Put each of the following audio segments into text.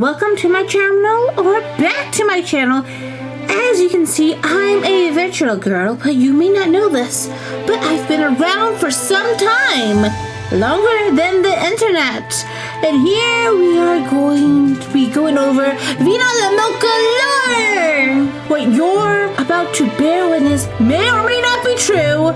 welcome to my channel, or back to my channel. As you can see, I'm a virtual girl, but you may not know this, but I've been around for some time, longer than the internet. And here we are going to be going over Vinalamoca lore. What you're about to bear witness may or may not be true.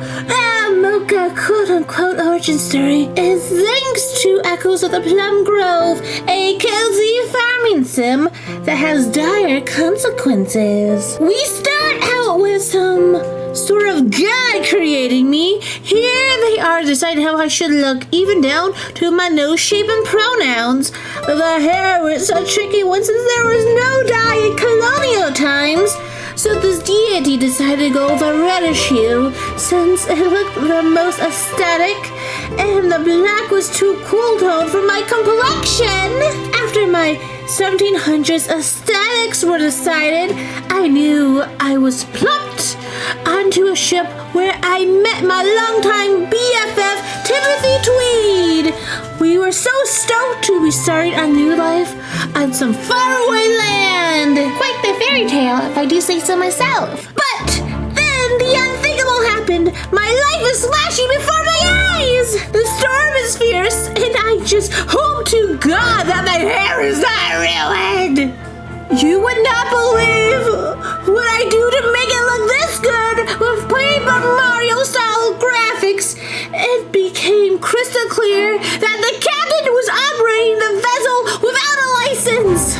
Moca quote-unquote origin story is thanks to echoes of the Plum Grove, a cozy farming sim that has dire consequences. We start out with some sort of god creating me. Here they are deciding how I should look, even down to my nose shape and pronouns. The hair was a tricky one since there was no dye in colonial times. So this deity decided to go the reddish hue since it looked the most aesthetic, and the black was too cool tone for my complexion. After my 1700s aesthetics were decided, I knew I was plucked onto a ship where I met my longtime BFF, Timothy Tweed. We were so stoked to be starting a new life on some faraway land. Quite the fairy tale, if I do say so myself. But then the unthinkable happened. My life is flashing before my eyes. The storm is fierce, and I just hope to God that my hair is not ruined. You would not believe what I do to make it look this good with Paper Mario style graphics. It became crystal clear that the captain was operating the vessel without a license.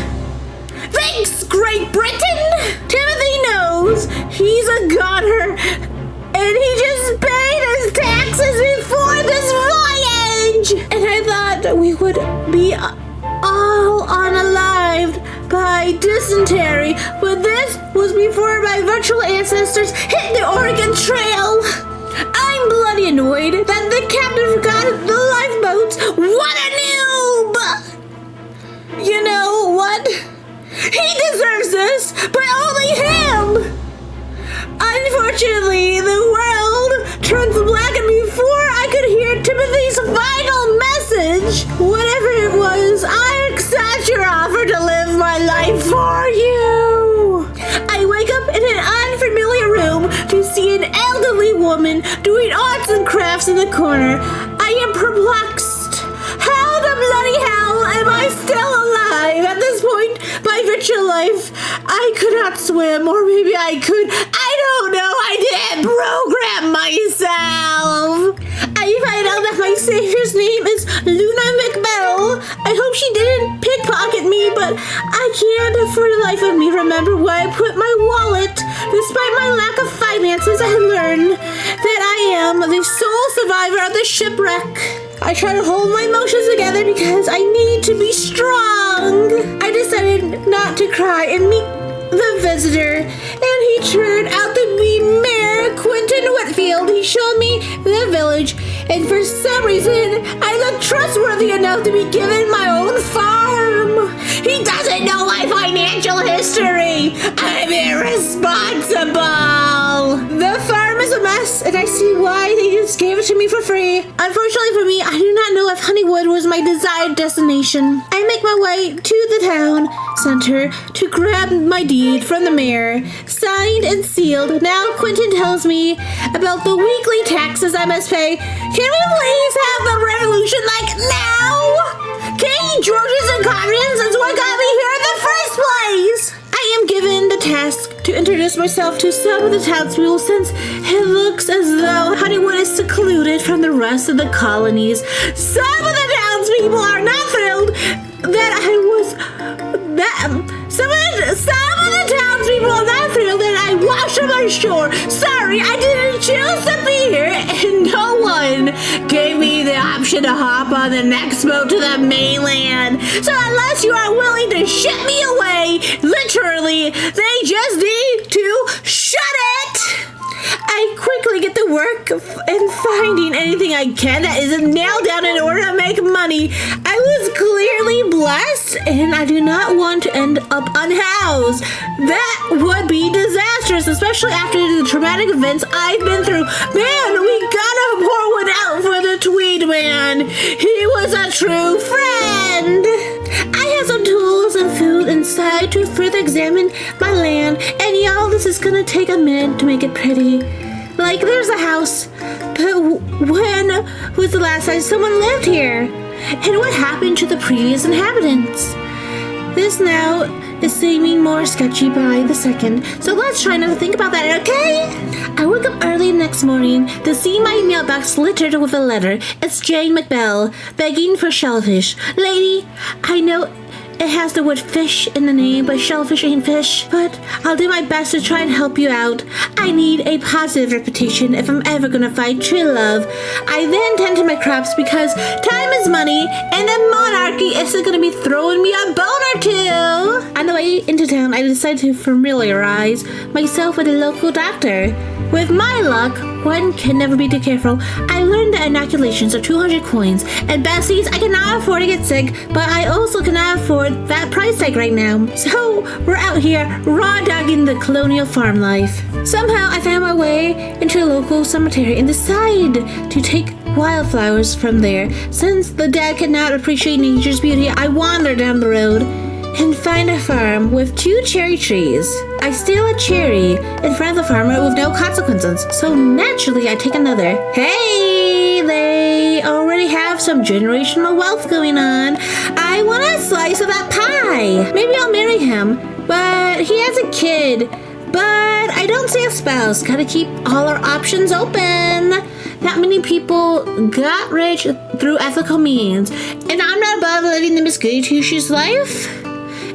Thanks, Great Britain! Timothy knows he's a goner, and he just paid his taxes before this voyage. And I thought we would be all unalived by dysentery, but this was before my virtual ancestors hit the Oregon Trail. I'm bloody annoyed that the captain forgot the lifeboats. What a noob! You know what? He deserves this, but only him! Unfortunately, the world turned black, and before I could hear Timothy's final message, whatever it was, I accept your offer to live my life for you. I wake up in an unfamiliar room to see an elderly woman doing arts and crafts in the corner. I am perplexed. How the bloody hell am I still alive at this point? My virtual life, I could not swim, or maybe I could. I don't know. I didn't program myself. I find out that my savior's name is Luna McBell. I hope she didn't pickpocket me, but I can't for the life of me remember where I put my wallet. Despite my lack of finances, I learned that I am the sole survivor of the shipwreck. I try to hold my emotions together because I need to be strong. I decided not to cry and meet the visitor, and he turned out to be Mayor Quentin Whitfield. He showed me the village, and for some reason, I look trustworthy enough to be given my own farm. He doesn't know my financial history. I'm irresponsible. The farm is a mess, and I see why they just gave it to me for free. Unfortunately for me, I do not know if Honeywood was my desired destination. I make my way to the town center to grab my deed from the mayor, signed and sealed. Now Quentin tells me about the weekly taxes I must pay. Can we please have the revolution like now? King George's incompetence is what got me here in the first place. I am given the task to introduce myself to some of the townspeople, since it looks as though Honeywood is secluded from the rest of the colonies. Some of the townspeople are not thrilled that some of the townspeople are not thrilled that I washed on my shore. Sorry, I didn't choose to be here, and no one gave me the option to hop on the next boat to the mainland. So unless you are willing to ship me away, literally, they just need to shut it. I quickly get to work and finding anything I can that isn't nailed down in order to make money. I was clearly blessed, and I do not want to end up unhoused. That would be disastrous, especially after the traumatic events I've been through. Man, we gotta pour one out for the Tweed man. He was a true friend. I have some tools and food traveled inside to further examine my land, and y'all, this is gonna take a minute to make it pretty. Like, there's a house, but when was the last time someone lived here? And what happened to the previous inhabitants? This now is seeming more sketchy by the second, so let's try not to think about that, okay? I woke up early next morning to see my mailbox littered with a letter. It's Jane McBell, begging for shellfish. Lady, I know it has the word fish in the name, but shellfish ain't fish. But I'll do my best to try and help you out. I need a positive reputation if I'm ever gonna find true love. I then tend to my crops because time is money, and the monarchy isn't gonna be throwing me a bone or two. On the way into town, I decided to familiarize myself with a local doctor. With my luck, one can never be too careful. I learned that inoculations are 200 coins, and besties, I cannot afford to get sick, but I also cannot afford that price tag right now. So we're out here raw dogging the colonial farm life. Somehow I found my way into a local cemetery and decided to take wildflowers from there. Since the dad cannot appreciate nature's beauty, I wander down the road and find a farm with 2 cherry trees. I steal a cherry in front of the farmer with no consequences, so naturally I take another. Hey, they already have some generational wealth going on. I want a slice of that pie. Maybe I'll marry him, but he has a kid. But I don't see a spouse. Gotta keep all our options open. Not many people got rich through ethical means, and I'm not above living the Miss Goody Two-Shoes life.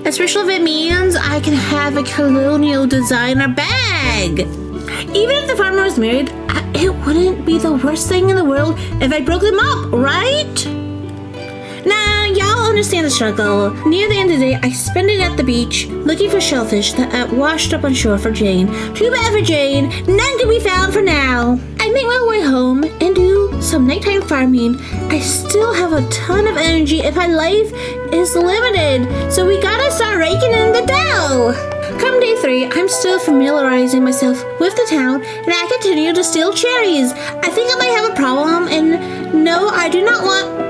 Especially if it means I can have a colonial designer bag. Even if the farmer was married, it wouldn't be the worst thing in the world if I broke them up, right? Now, y'all understand the struggle. Near the end of the day, I spend it at the beach looking for shellfish that washed up on shore for Jane. Too bad for Jane, none can be found for now. I make my way home and do some nighttime farming. I still have a ton of energy if my life is limited, so we gotta start raking in the dough. Come day 3, I'm still familiarizing myself with the town, and I continue to steal cherries. I think I might have a problem, and no, I do not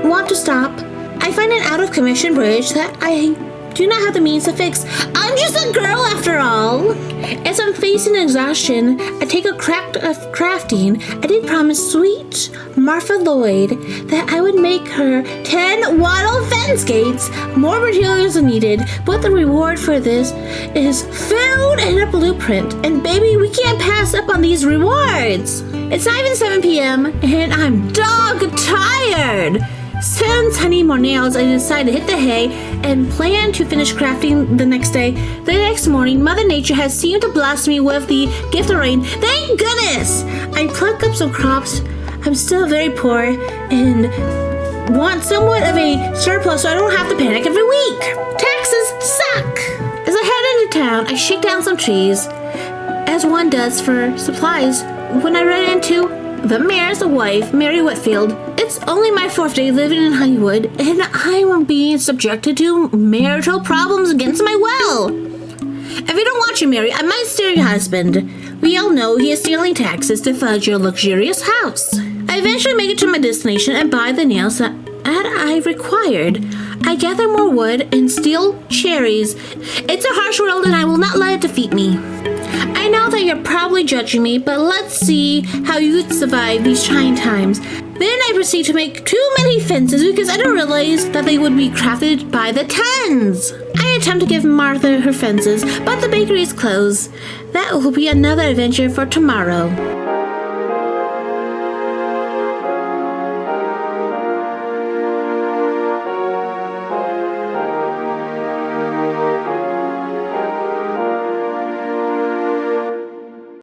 want to stop. I find an out-of-commission bridge that I do not have the means to fix. I'm just a girl after all. As I'm facing exhaustion, I take a crack of crafting. I did promise sweet Martha Lloyd that I would make her 10 wattle fence gates. More materials are needed, but the reward for this is food and a blueprint. And baby, we can't pass up on these rewards. It's not even 7 p.m. and I'm dog tired. Since I need more nails, I decided to hit the hay and plan to finish crafting the next day. The next morning, Mother Nature has seemed to bless me with the gift of rain. Thank goodness! I pluck up some crops. I'm still very poor and want somewhat of a surplus so I don't have to panic every week. Taxes suck! As I head into town, I shake down some trees, as one does for supplies, when I run into the mayor's wife, Mary Whitfield. It's only my 4th day living in Hollywood, and I'm being subjected to marital problems against my will. If you don't watch your Mary, I might steal your husband. We all know he is stealing taxes to fund your luxurious house. I eventually make it to my destination and buy the nails that I required. I gather more wood and steal cherries. It's a harsh world, and I will not let it defeat me. I know that you're probably judging me, but let's see how you survive these trying times. Then I proceed to make too many fences because I didn't realize that they would be crafted by the tons. I attempt to give Martha her fences, but the bakery is closed. That will be another adventure for tomorrow.